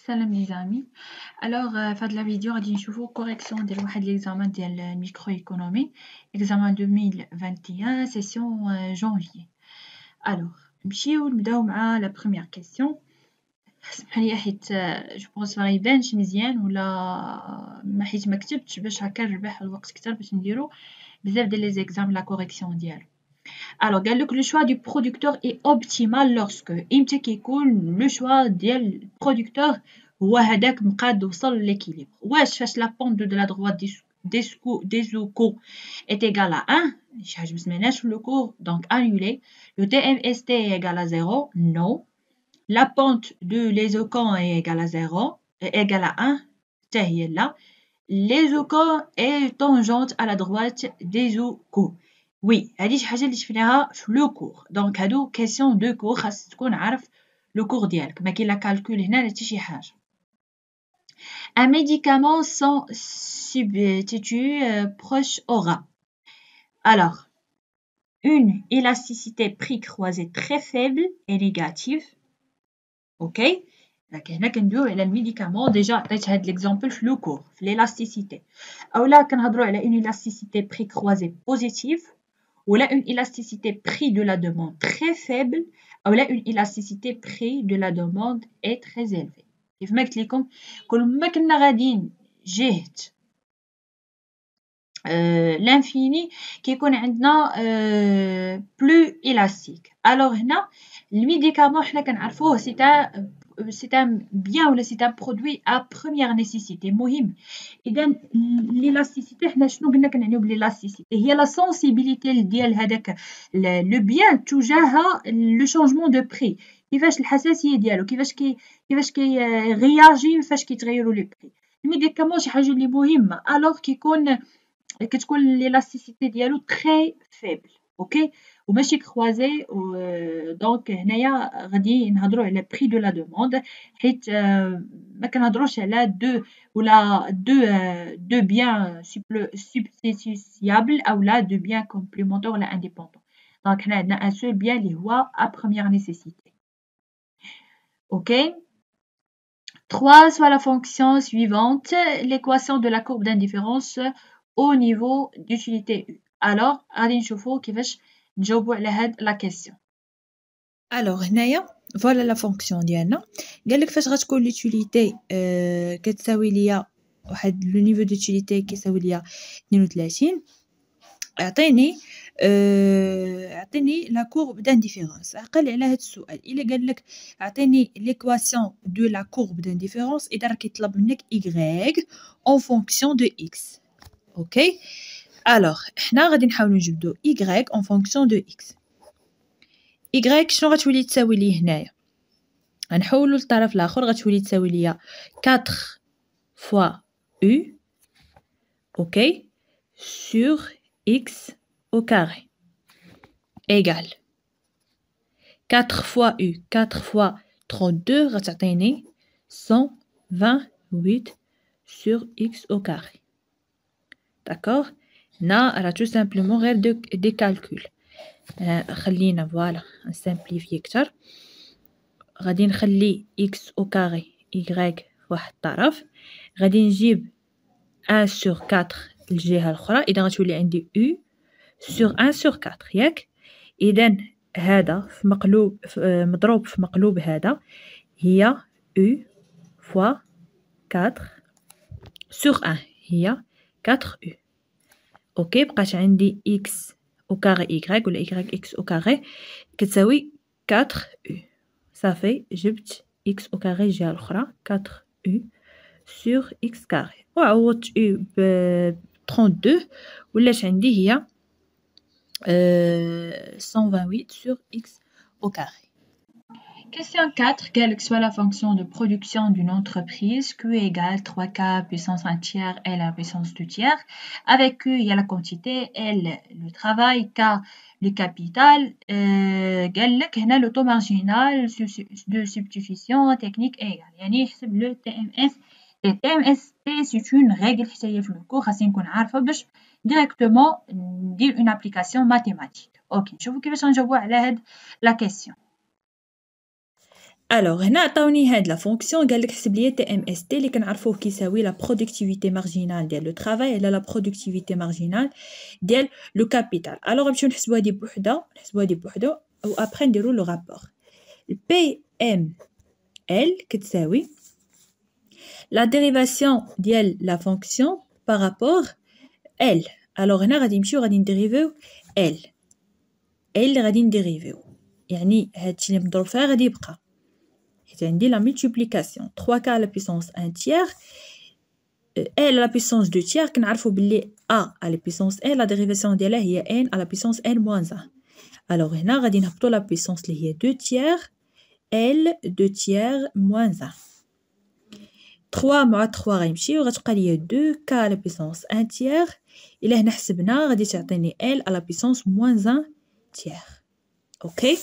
Salam les amis. Alors, في la vidéo غادي نشوفوا correction ديال واحد l'examen ديال الميكرويكونومي examen 2021 session janvier. Alors, نمشيو نبداو مع la première question. سمحوا لي حيت جو بونس ما يبانش مزيان ولا ما حيت ما كتبتش باش هكا نربح الوقت كتر باش نديرو بزاف ديال لي زيكزام لا كوريكسيون ديالو. Alors, le choix du producteur est optimal lorsque إمتى كيكون le choix ديال البرودكتور هو هداك مقاد وصل l'équilibre. واش فاش la pente de la droite des cours est égale à 1 شي حاجة مسميناش في le cours donc annulé. Le TMST est égal à 0 non. La pente de l'isoquant est égale à 0 égale à 1 حتى هي لا. L'isoquant est tangente à la droite des cours. Oui, هذه شي حاجة اللي شفناها في لو كور. دونك هادو كيسيون دو كور خاص تكون عارف لو كور ديالك ما كاين لا كالكول هنا لا حتى شي حاجة. Un médicament sans substitut proche aura. Alors, une élasticité prix croisée très faible et négative. Ok. Donc هنا كندويو على الميديكامون ديجا عطيت هاد ليكزامبل في لو كور في l'élasticité. اولا كنهضروا على une élasticité prix croisée positive. Ou là une élasticité prix de la demande très faible ou là une élasticité prix de la demande est très élevée. كيف ما قلت لكم كل ما كنا غاديين جهة l'infini كيكون عندنا plus élastique. Alors هنا الميديكامون حنا كنعرفوه c'est un bien ولا c'est un produit à première nécessité مهم. إذا l'élasticité حنا شنو قلنا كنعنيو بالélasticité هي la sensibilité ديال هذاك le bien تجاه le changement de prix. كيفاش الحساسية ديالو كيفاش réagit فاش كيتغيروا لي prix. الميديكامون شي حاجة اللي مهمة alors كتكون l'élasticité ديالو très faible. اوكي وماشي كروازي دونك هنايا غادي نهضروا على بري دو لا دوموند حيت ما كنهضروش على دو بيان سبستيتيابل او لا دو بيان كومبليمونتور ولا انديبوندون. دونك هنا عندنا ان سول بيان اللي هو ا بروميير نيسيسيتي. اوكي 3 soit la fonction suivante l'équation de la courbe d'indifférence au niveau d'utilité U. Alors غادي نشوفوا كيفاش نجاوبوا على هاد لا كيسيون. الوغ هنايا فوالا لا فونكسيون ديالنا قالك فاش غتكون لوتيليتي كتساوي ليا واحد لو نيفو دوتيليتي كيساوي ليا 32 اعطيني لا كورب d'aindiférence. عقل على هاد السؤال الا قالك اعطيني ليكواسيون دو لا كورب d'aindiférence اذا راه كيطلب منك y en fonction de x. اوكي الوغ حنا غادي نحاولوا نجبدو y en fonction de x. y شنو غتولي تساوي ليه هنايا غنحولوا للطرف الاخر غتولي تساوي ليا 4 fois u اوكي sur x au carré égale 4 fois u 4 fois 32 غتعطيني 128 sur x au carré. d'accord هنا راه tout simplement غير دي calcul. خلينا فوالا نسامبليفي كتر غادي نخلي x au carré y واحد الطرف غادي نجيب 1 sur 4 الجهة الأخرى إذا غتولي عندي u sur 1 sur 4 ياك. إذا هذا في مقلوب مضروب في مقلوب هذا هي u fois 4 sur 1 هي 4u. اوكي بقات عندي x au carré y ولا yx au carré كتساوي 4u صافي جبت x au carré الجهة الأخرى 4u sur x carré وعوضت u ب 32 ولات عندي هي 128 sur x au carré. Question 4, quelle que soit la fonction de production d'une entreprise, Q égale 3K puissance 1 tiers L à puissance 2 tiers. Avec Q, il y a la quantité, L, le travail, K, le capital. هنا le taux marginal de substitution technique égale. يعني يحسب le TMS. Le TMST, c'est une règle qui est في الكور خاصني نكون عارفة باش directement ندير une application mathématique. Ok, نشوفوا كيفاش نجاوبوا على هاد la question. Alors هنا عطاوني هاد لا فونكسيون قالك حسب لي تي ام اس تي اللي كنعرفوه كيساوي لا برودكتيفيتي مارجينال ديال لو طرافاي على لا برودكتيفيتي مارجينال ديال لو كابيتال. الوغ نمشيو نحسبو هادي بوحدها و ابري نديرو لو رابور. بي ام ال كتساوي لا ديريفاسيون ديال لا فونكسيون بارابور ال. الوغ هنا غادي نمشيو غادي نديريفيو ال اللي غادي نديريفيو، يعني هادشي اللي مضروب فيها غادي يبقى حيت عندي لا multiplication 3k à la puissance 1 tiers et à la puissance 2 tiers كنعرفوا باللي a à la puissance n la dérivation ديالها هي n à la puissance n moins 1. alors هنا غادي نهبطوا la puissance اللي هي 2 tiers l 2 tiers moins 1. 3 مع 3 غيمشي وغتبقى ليا 2k à la puissance 1 tiers. الا هنا حسبنا غادي تعطيني l à la puissance moins 1 tiers. اوكي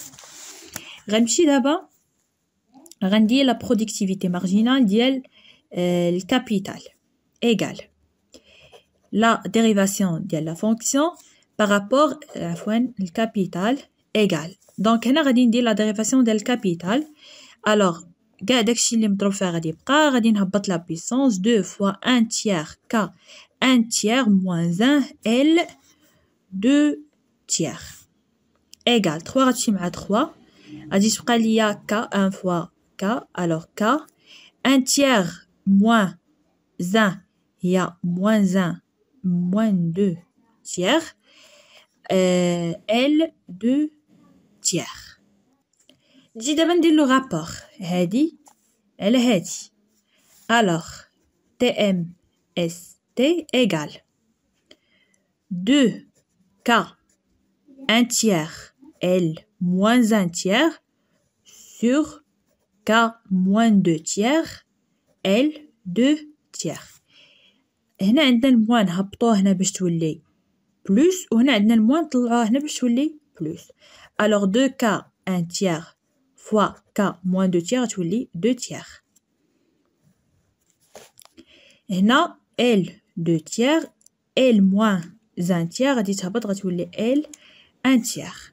غنمشي دابا غندير la productivité marginale ديال le capital égale la dérivation ديال la fonction par rapport عفوا le capital égale. donc هنا غادي ندير la dérivation ديال le capital. alors كاع داكشي اللي مضروب فيها غادي يبقى، غادي نهبط la puissance 2 fois 1 tiers k 1 tiers moins 1 l 2 tiers égale 3 غتمشي مع 3 غادي تبقى ليا k 1 fois k. alors k 1 tiers moins 1 هي moins 1 moins 2 tiers L 2 tiers. نجي دابا ندير لو رابور هادي على هادي. alors TMST égale 2 k 1 tiers L moins 1 tiers sur k moins 2 tiers L 2 tiers. هنا عندنا الموان نهبطوه هنا باش تولي بلس، وهنا عندنا الموان نطلعوه هنا باش تولي بلس. alors 2k 1 tiers fois k moins 2 tiers تولي 2 tiers. هنا L 2 tiers L moins 1 tiers غادي تهبط غتولي L 1 tiers.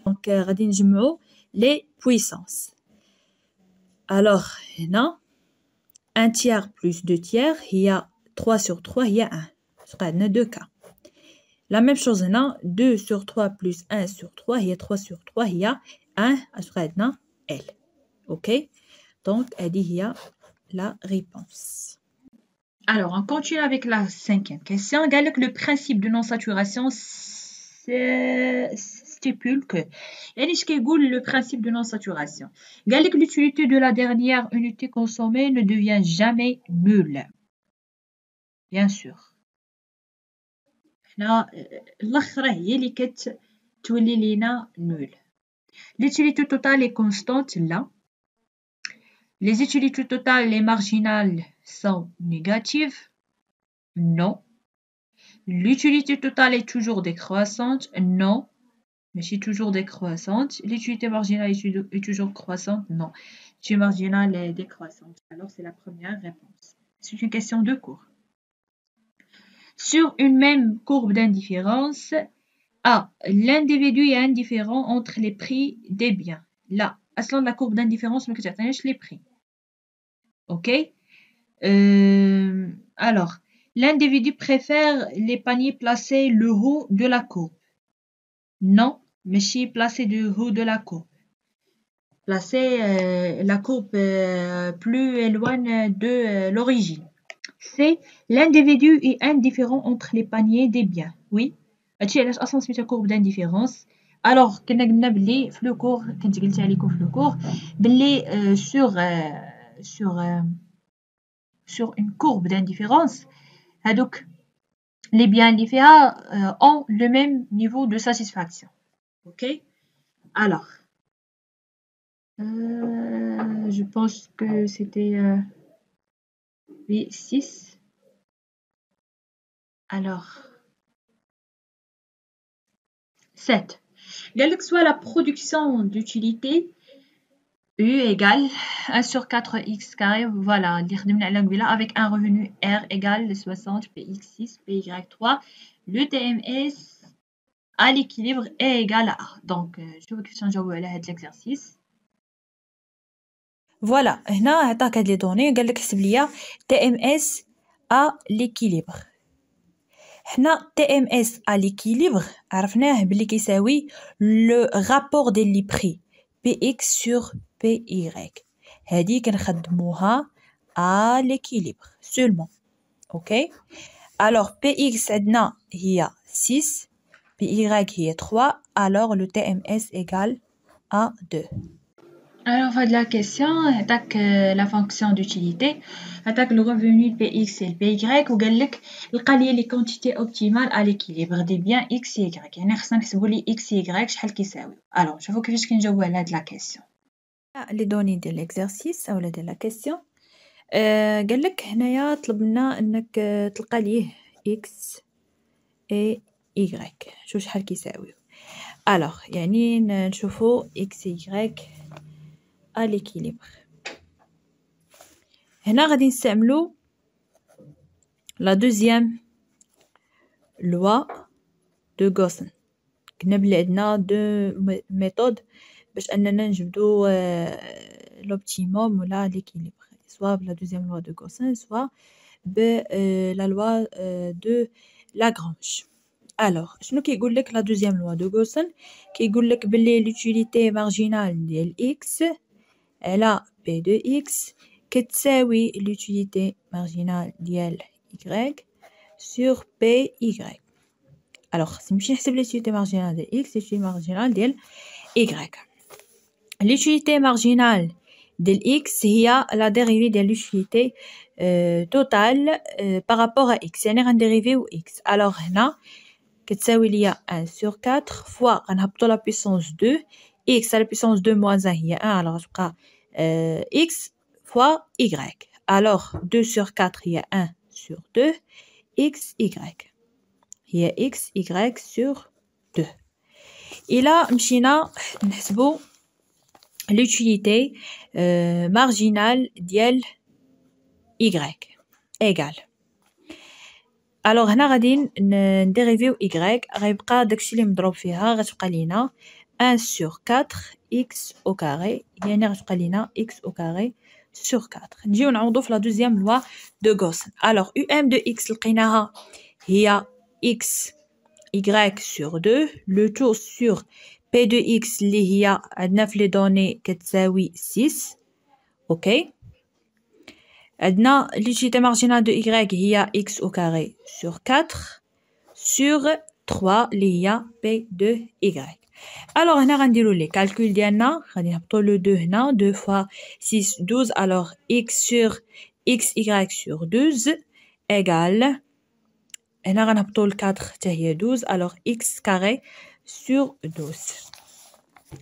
donc غادي نجمعو les puissances. alors هنا 1 tiers plus 2 tiers هي 3 sur 3 هي 1 تبقى عندنا 2k. la même chose هنا 2 sur 3 plus 1 sur 3 هي 3 sur 3 هي 1 تبقى عندنا L. ok donc هذه هي la réponse. Alors, on continue avec la 5e question. Le principe de non-saturation stipule que le principe de non-saturation. L'utilité de la dernière unité consommée ne devient jamais nulle. Bien sûr. L'autre هي اللي كتولي لينا nulle. L'utilité totale est constante là. Les utilités totales et marginales sont négatives. Non. L'utilité totale est toujours décroissante. Non. Mais c'est toujours décroissante. L'utilité marginale est toujours croissante. Non. L'utilité marginale est décroissante. Alors, c'est la première réponse. C'est une question de cours. Sur une même courbe d'indifférence, A. L'individu est indifférent entre les prix des biens. Là, أصلا la courbe d'indifférence ما كتعطيناش les prix. ok alors, l'individu préfère les paniers placés le haut de la courbe. Non, ماشي placé le haut de la courbe. Placer la courbe plus éloigne de l'origine. C'est l'individu est indifférent entre les paniers des biens. Oui. هادشي علاش اصلا سميتها courbe d'indifférence. alors كنا قلنا بلي في لو كور كنت قلت عليكم في لو كور بلي sur une courbe d'indifférence هادوك les biens اللي فيها ont le même niveau de satisfaction. ok alors je pense que c'était oui 6. alors 7. Quelle que soit la production d'utilité U égale 1 sur 4x carré, voilà, avec un revenu R égale 60 px6 py3, le TMS à l'équilibre est égal à A. Donc, je vais changer l'exercice. فوالا هنا عطاك هاد لي دوني قال لك حسب ليا تي ام اس ا ليكيليبر. حنا تي ام اس ا ليكيليبر عرفناه بلي كيساوي لو رابور ديال لي بري بي اكس سور بي اي. هادي كنخدموها ا ليكيليبر سولمون. اوكي alors px عندنا هي 6 py هي 3 alors le tms égale à 2. Alors, on va de la question, attaque la fonction d'utilité, attaque le revenu de Px et Py, ou قالك لقى les quantités optimales à l'équilibre des biens x et y. يعني خصنا نحسبوا لي x et y شحال كيساويو. Alors, شوفوا كيفاش كنجاوبوا على هاد la question. les données ديال l'exercice اولا ديال la question. قالك هنايا طلب لنا انك تلقى ليه x et y شوف شحال كيساويو. alors يعني نشوفوا x et y à l'équilibre. هنا غادي نستعملو la deuxième loi de Gauss. كنا بلي عندنا دو ميثود باش اننا نجبدو l'optimum ولا l'équilibre, soit بلا deuxième loi de Gauss soit la loi de Lagrange. alors شنو كيقول لك la deuxième loi de Gauss؟ كيقول لك بلي l'utilité marginale ديال x على p de x كتساوي l'utilité marginale ديال y sur py. alors خصني نمشي نحسب l'utilité marginale ديال x l'utilité marginale ديال y. l'utilité marginale ديال x هي la dérivée ديال l'utilité totale par rapport à x, يعني غنديريفيو x. alors هنا كتساوي ليا 1 sur 4 fois غنهبطو la puissance 2 x à la puissance 2 moins 1 هي 1, alors غتبقى x fois y. alors 2 sur 4 هي 1 sur 2 x y هي x y sur 2. إلا مشينا نحسبو l'utilité marginale ديال y égale. alors هنا غادي نديريفيو y غيبقى داكشي اللي مضروب فيها غتبقى لينا 1 sur 4 x au carré, يعني غتبقى لينا x au carré sur 4. نجيو نعوضو في la deuxième loi de Gauss. alors um de x لقيناها هي x y sur 2 le tout sur p de x اللي هي عندنا في لي دوني كتساوي 6. اوكي عندنا l'utilité marginale de y هي x au carré sur 4 sur 3 اللي هي p de y. alors هنا غنديرو لي calcul ديالنا, غادي نهبطو لو 2 هنا 2 fois 6 12 alors x sur x y sur 12 égale هنا غنهبطو ل 4 حتى هي 12 alors x carré sur 12.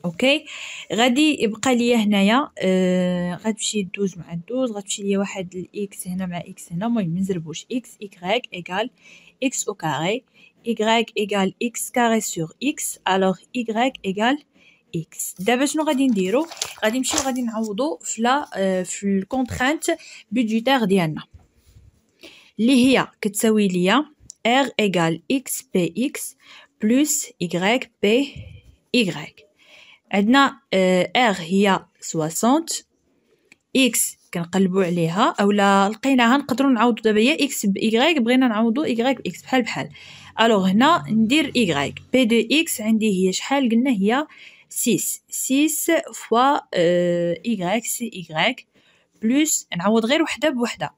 اوكي غادي يبقى ليا هنايا غتمشي 12 مع 12 غتمشي ليا واحد الاكس هنا مع اكس هنا, المهم منزربوش x y égale x au carré y égale x carré sur x alors y égale x. دابا شنو غادي نديرو؟ غادي نمشيو غادي نعوضو في الكونترانت بودجيتير ديالنا اللي هي كتساوي ليا r égale x px plus y py. عندنا r هي 60 x كنقلبوا عليها اولا لقيناها نقدروا نعوضوا دابا هي x ب y, بغينا نعوضوا y ب x بحال الوغ هنا ندير y p de x عندي هي شحال قلنا هي 6 fois y c y plus نعوض غير وحده بوحده.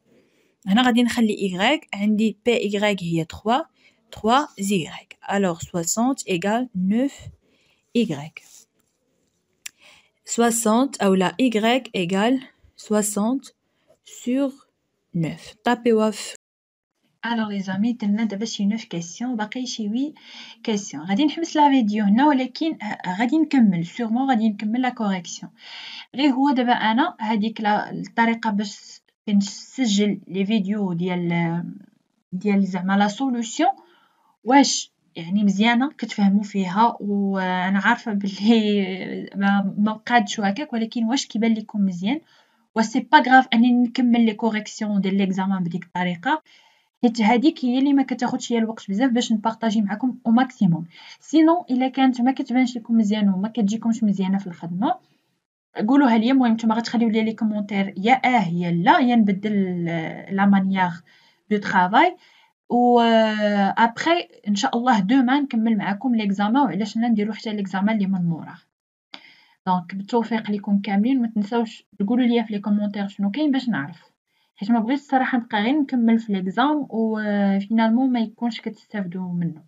هنا غادي نخلي y عندي p y هي 3 y alors 60 égale 9 y 60 اولا y égale 60 sur 9. طابيوها في alors les amis درنا دابا شي 9 كيسيون باقي شي 8 كيسيون. غادي نحبس لا فيديو هنا ولكن غادي نكمل سورمون غادي نكمل لا كوريكسيون. غير هو دابا انا هذيك الطريقه باش كنسجل لي فيديو ديال زعما لا سوليوشن واش يعني مزيانه كتفهموا فيها, وانا عارفه باللي ما بقادش هكاك, ولكن واش كيبان لكم مزيان وسي با غراف اني نكمل لي كوريكسيون ديال ليكزامان بديك الطريقه, حيت هذيك هي اللي ما كتاخذش هي الوقت بزاف باش نبارطاجي معكم او ماكسيموم. سينو الا كانت ما كتبانش لكم مزيان وما كتجيكمش مزيانه في الخدمه قولوها لي. المهم نتوما غتخليو لي كومونتير يا يا لا، يا نبدل لا مانيير دو طرافاي. و ابخي ان شاء الله دوما نكمل معاكم ليكزامان وعلاش نديرو حتى ليكزامان اللي من موراه. دونك بالتوفيق ليكم كاملين، ما تنساوش تقولوا لي في لي كومونتير شنو كاين باش نعرف، حيت ما بغيتش الصراحه نبقى غير نكمل في ليكزام و فينالمون ما يكونش كتستافدوا منه.